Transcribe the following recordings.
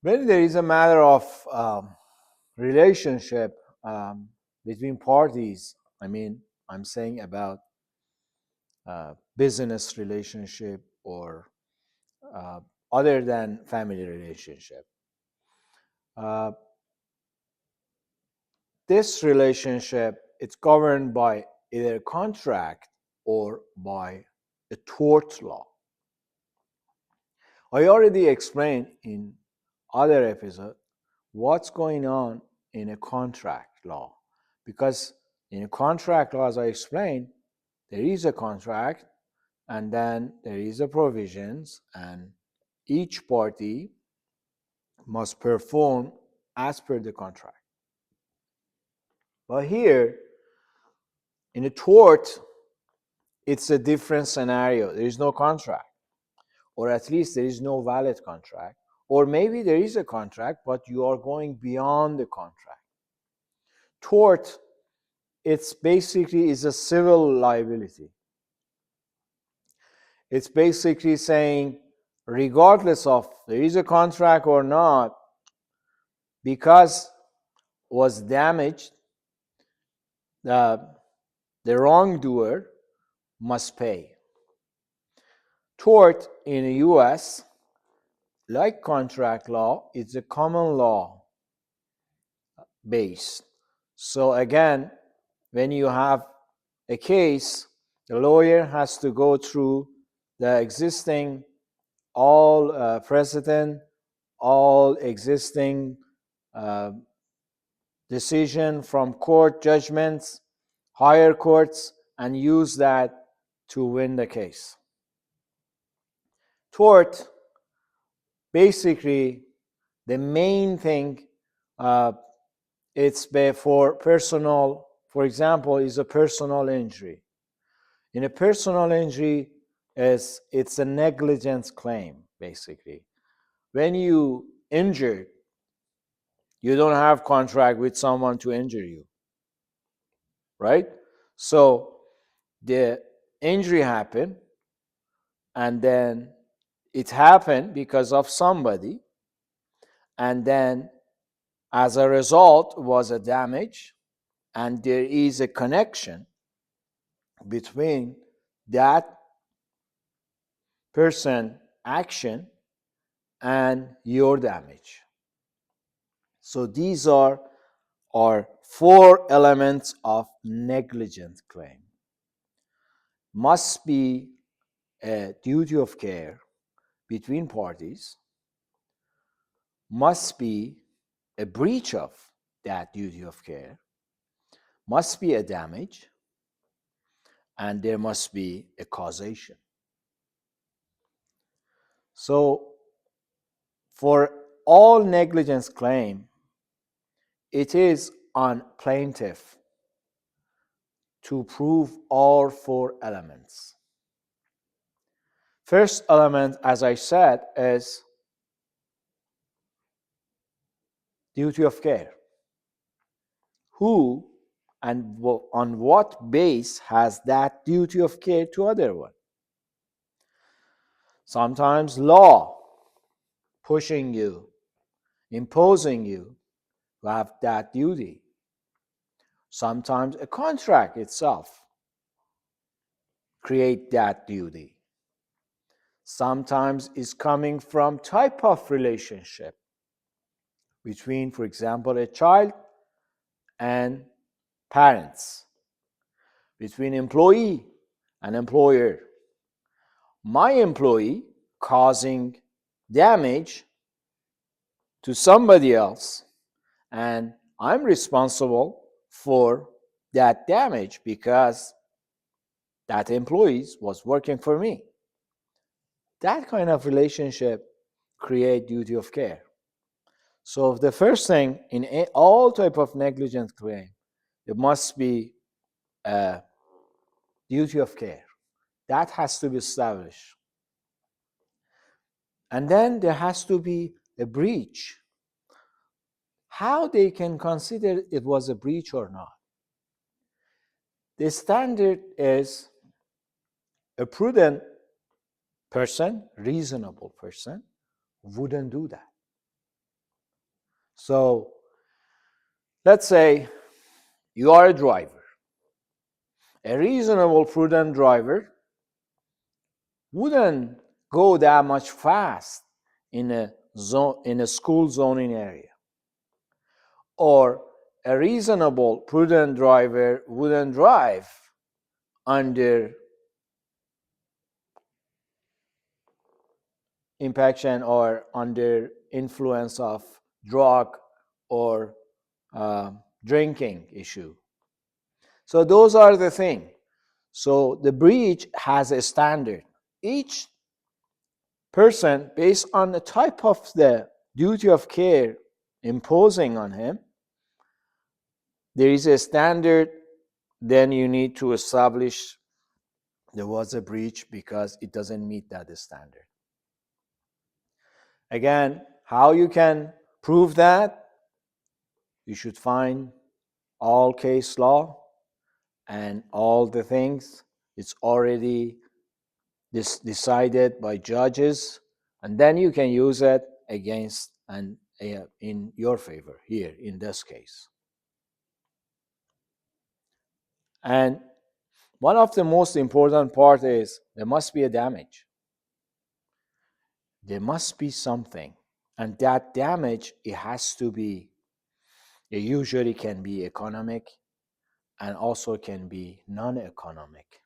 When there is a matter of relationship between parties, I'm saying about business relationship or uh, other than family relationship. Uh, this relationship it's governed by either contract or by a tort law. I already explained in other episode what's going on in a contract law, because in a contract law, as I explained, there is a contract and then there is a provisions, and each party must perform as per the contract. But here in a tort, it's a different scenario. There is no contract, or at least there is no valid contract, or maybe there is a contract but you are going beyond the contract. Tort, it's basically is a civil liability. It's basically saying regardless of there is a contract or not, because was damaged, the wrongdoer must pay. Tort in the US, like contract law, it's a common law based. So again, when you have a case, the lawyer has to go through the existing all precedent, all existing uh, decision from court judgments, higher courts, and use that to win the case. Tort, basically, the main thing, it's for personal, for example, is a personal injury. In a personal injury, it's a negligence claim, basically. When you injured, you don't have contract with someone to injure you, right? So the injury happened, and then it happened because of somebody, and then as a result was a damage, and there is a connection between that person action and your damage. So these are four elements of negligence claim. Must be a duty of care between parties, must be a breach of that duty of care, must be a damage, and there must be a causation. So for all negligence claim, it is on plaintiff to prove all four elements. First element, as I said, is duty of care. Who and on what base has that duty of care to other one? Sometimes law pushing you, imposing you to have that duty. Sometimes a contract itself create that duty. Sometimes it's coming from type of relationship between, for example, a child and parents, between employee and employer. My employee causing damage to somebody else, and I'm responsible for that damage because that employee was working for me. That kind of relationship create duty of care. So the first thing in all type of negligence claim, it must be a duty of care. That has to be established. And then there has to be a breach. How they can consider it was a breach or not? The standard is a prudent person, reasonable person, wouldn't do that. So let's say you are a driver. A reasonable, prudent driver wouldn't go that much fast in a school zoning area. Or a reasonable, prudent driver wouldn't drive under impaction or under influence of drug or drinking issue. So those are the things. So the breach has a standard. Each person, based on the type of the duty of care imposing on him, there is a standard. Then you need to establish there was a breach because it doesn't meet that standard. Again, how you can prove that? You should find all case law and all the things. It's already decided by judges, and then you can use it against and in your favor here in this case. And one of the most important part is there must be a damage. There must be something, and that damage, it has to be, it usually can be economic and also can be non-economic.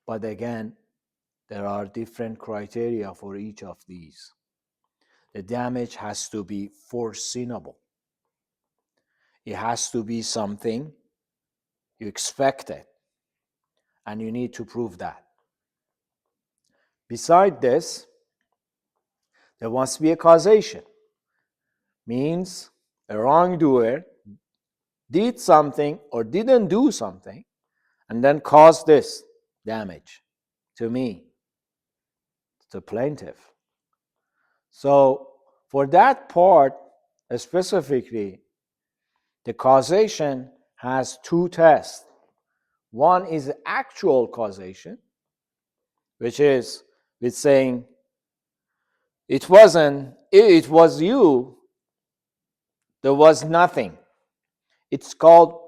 But again, there are different criteria for each of these. The damage has to be foreseeable. It has to be something you expected, and you need to prove that. Beside this, there must be a causation. Means a wrongdoer did something or didn't do something and then caused this damage to me, the plaintiff. So for that part specifically, the causation has two tests. One is actual causation, which is with saying it was you, there was nothing. It's called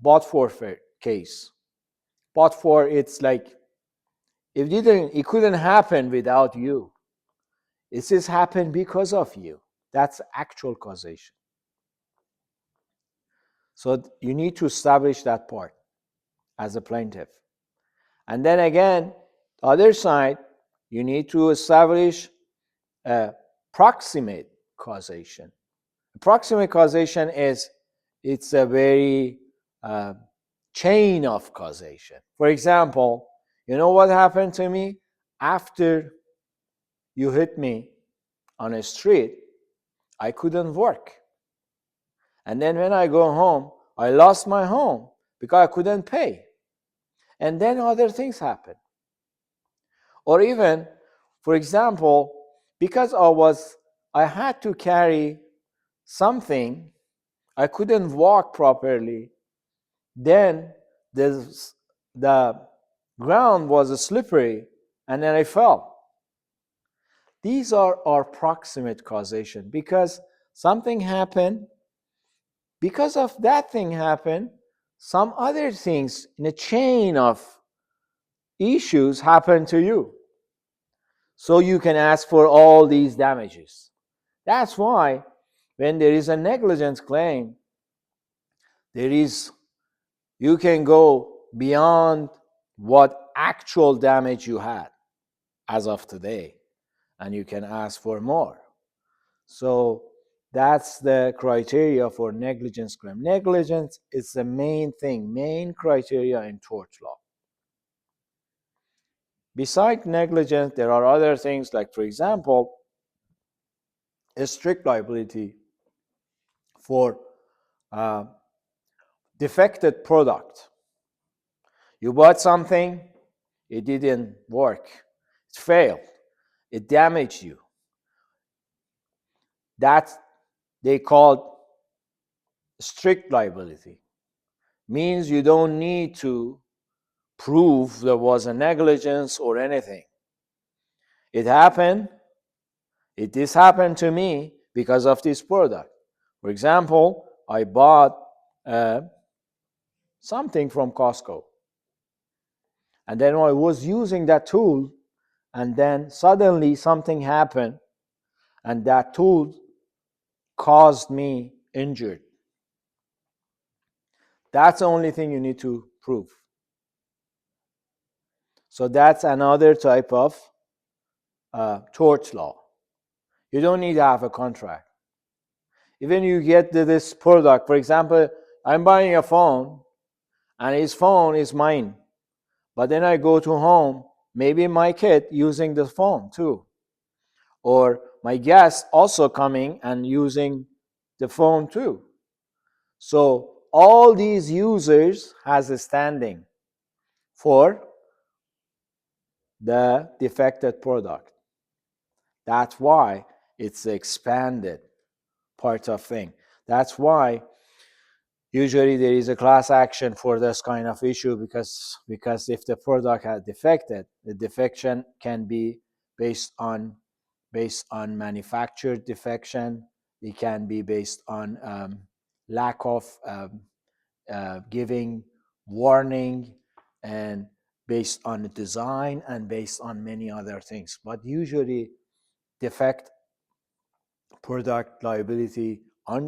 but-for case. But-for, it's like it couldn't happen without you. It just happened because of you. That's actual causation. So you need to establish that part as a plaintiff. And then again, the other side, you need to establish a proximate causation. Proximate causation is, it's a very chain of causation. For example, you know what happened to me? After you hit me on a street, I couldn't work. And then when I go home, I lost my home because I couldn't pay. And then other things happen. Or even, for example, because I had to carry something, I couldn't walk properly. Then the ground was slippery, and then I fell. These are our proximate causation because something happened. Because of that thing happened, some other things in a chain of issues happen to you. So you can ask for all these damages. That's why when there is a negligence claim, you can go beyond what actual damage you had as of today, and you can ask for more. So that's the criteria for negligence claim. Negligence is the main criteria in torts law. Besides negligence, there are other things like, for example, a strict liability for defective product. You bought something, it didn't work, it failed, it damaged you. That they call strict liability. Means you don't need to prove there was a negligence or anything. It happened, this happened to me because of this product. For example, I bought something from Costco, and then I was using that tool, and then suddenly something happened, and that tool caused me injured. That's the only thing you need to prove. So that's another type of torts law. You don't need to have a contract. Even you get this product, for example, I'm buying a phone, and his phone is mine. But then I go to home, maybe my kid using the phone too. Or my guest also coming and using the phone too. So all these users has a standing for the defected product. That's why it's the expanded part of thing. That's why usually there is a class action for this kind of issue, because if the product has defected, the defection can be based on manufactured defection. It can be based on lack of giving warning, and based on the design, and based on many other things. But usually defect product liability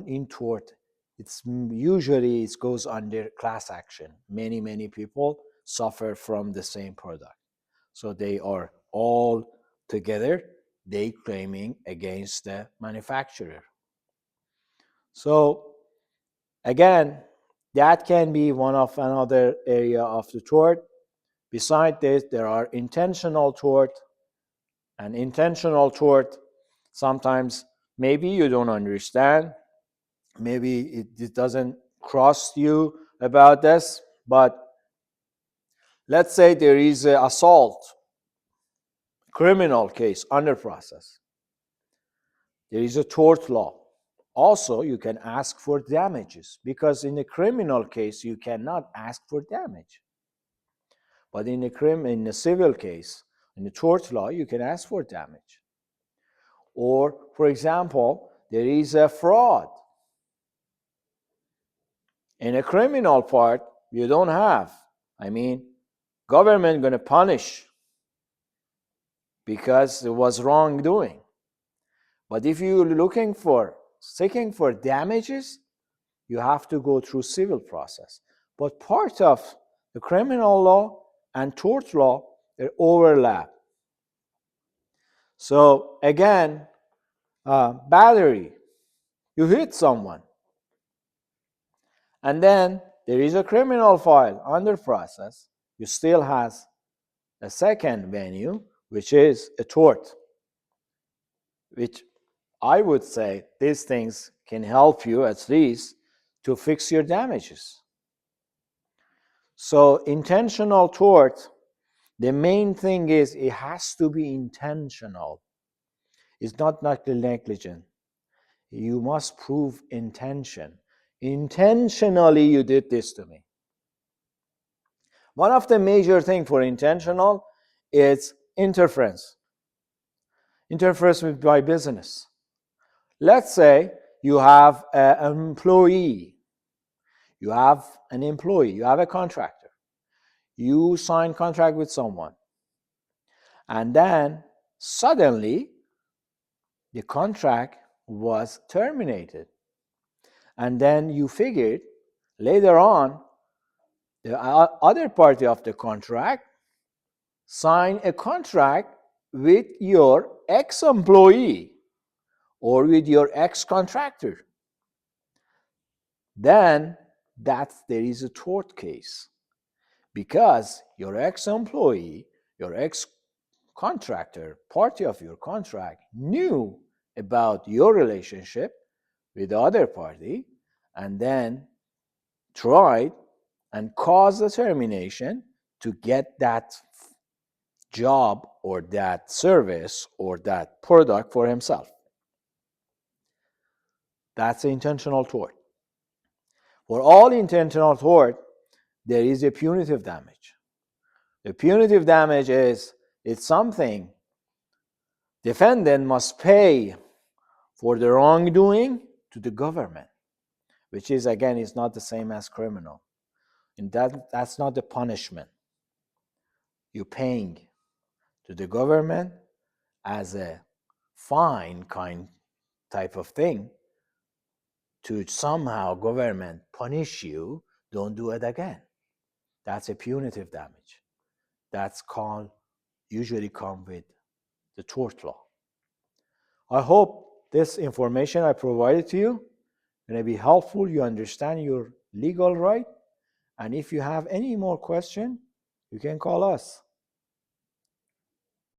in tort, it's usually it goes under class action. Many people suffer from the same product, so they are all together, they claiming against the manufacturer. So again, that can be one of another area of the tort. Besides this, there are intentional tort. And intentional tort, sometimes maybe you don't understand, maybe it doesn't cross you about this, but let's say there is an assault criminal case under process. There is a tort law. Also, you can ask for damages, because in a criminal case you cannot ask for damage. But in a civil case, in the tort law, you can ask for damage. Or, for example, there is a fraud. In a criminal part, you don't have. Government going to punish because it was wrongdoing. But if you're seeking for damages, you have to go through civil process. But part of the criminal law and tort law, they overlap. So again, battery, you hit someone, and then there is a criminal file under process, you still has a second venue, which is a tort, which I would say these things can help you at least to fix your damages. So intentional tort, the main thing is it has to be intentional. It's not like the negligent. You must prove intention. Intentionally you did this to me. One of the major things for intentional is interference. Interference with my business. Let's say you have an employee. You have an employee. You have a contractor. You sign contract with someone. And then suddenly the contract was terminated. And then you figured later on the other party of the contract signed a contract with your ex-employee or with your ex-contractor. Then there is a tort case, because your ex-employee, your ex-contractor, party of your contract, knew about your relationship with the other party, and then tried and caused the termination to get that job or that service or that product for himself. That's intentional tort. For all intentional tort, there is a punitive damage. The punitive damage is it's something defendant must pay for the wrongdoing to the government, which is, again, is not the same as criminal. And that's not the punishment. You're paying to the government as a fine kind type of thing to somehow government punish you, don't do it again. That's a punitive damage. That's usually come with the tort law. I hope this information I provided to you going to be helpful. You understand your legal right. And if you have any more question, you can call us.